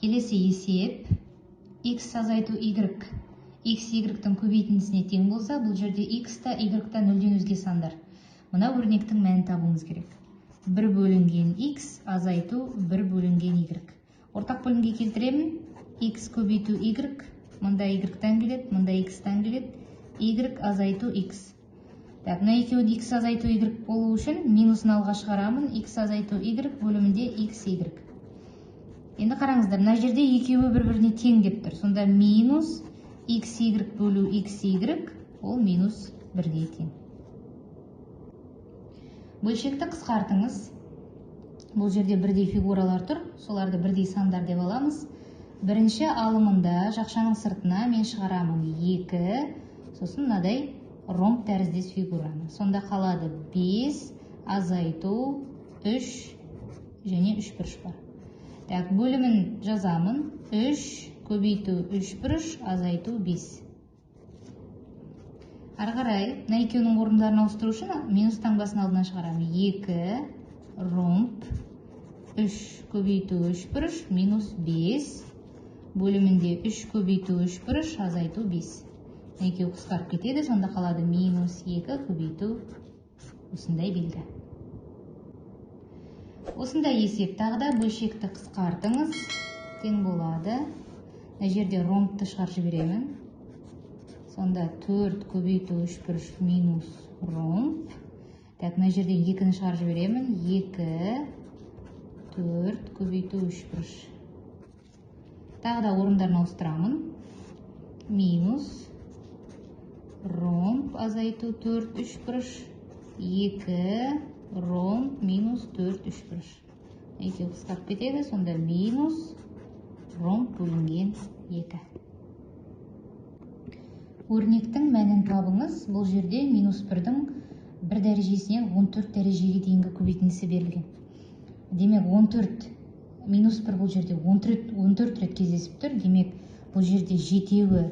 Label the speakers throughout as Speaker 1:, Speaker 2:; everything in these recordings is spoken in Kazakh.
Speaker 1: келесі есеп x азайту y. X y-тің көбейтіндісіне тең болса, бұл жерде x та y та нөлден өзге сандар. Мына өрнектің мәнін табуымыз керек. 1 бөлінген x азайту 1 бөлінген y. Ортақ бөлімге келтіремін. X көбейту y, мұнда y-тан келеді, мұнда x-тан келеді. Y азайту x. Мына екеуін x азайту y болу үшін минусын алға шығарамын. X азайту y бөлімінде x y. Енді қараңыздар, мына жерде екеуі бір-біріне тең деп тұр. Сонда минус x y бөлу x y ол минус 1-ге тең. Бөлшекті қысқартыңыз. Бұл жерде бірдей фигуралар тұр. Соларды бірдей сандар деп аламыз. Бірінші алымында жақшаның сыртына мен шығарамын 2, сосын мынадай ромб тәріздес фигураны. Сонда қалады 5 азайту 3 және 3 бұрыш бар. Бөлімін жазамын. 3 көбейту 3 бұрыш азайту 5. Ары қарай, мына екеуінің орындарын ауыстыру үшін минус таңбасын алдына шығарамын. 2 ромб 3 көбейту 3 бұрыш минус 5. Бөлімінде 3 көбейту 3 бұрыш азайту 5. Екеу қысқарып кетеді, сонда қалады минус 2 көбейту осындай белгі. Осындай есеп тағыда бөлшекті қысқартыңыз, тең болады. Мына жерде ромбты шығарып жіберемін. Сонда 4 көбейту 3 бұрыш минус ромб. Мына жерден 2-ні шығарып жіберемін. 2 4 көбейту 3 бұрыш. Тағыда орындарын ауыстырамын. Минус ромб азайту 4 3 бұрыш. 2 ромб минус 4 3 бұрыш. Екеу қысқарып кетеді, сонда минус ромб бөлінген 2. Өрнектің мәнін табыңыз. Бұл жерде минус 1-дің 1 дәрежесінен 14 дәрежеге дейінгі көбейтіндісі берілген. Демек 14 минус 1 бұл жерде 14 рет кездесіп тұр. Демек бұл жерде жетеуі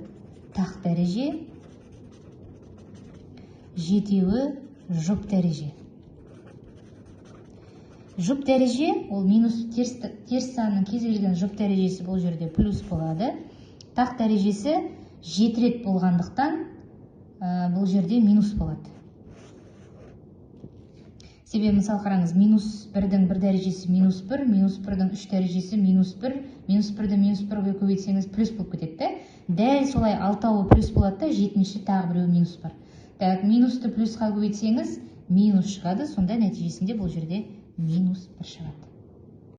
Speaker 1: тақ дәреже, жетеуі жұп дәреже. Жұп дәреже, ол минус теріс санның кез келген жұп дәрежесі бұл жерде плюс болады. Тақ дәрежесі 7 рет болғандықтан бұл жерде минус болады. Себебі мысал қараңыз, минус 1-дің 1 дәрежесі минус 1, минус 1-дің 3 дәрежесі минус 1, минус 1-ді минус 1-ге көбейтсеңіз плюс болып кетеді. Дәл солай 6-ауы плюс болады, 7-ші тағы біреу минус бар. Минусты плюсқа көбейтсеңіз минус шығады, сонда нәтижесінде бұл жерде минус 1 шығады.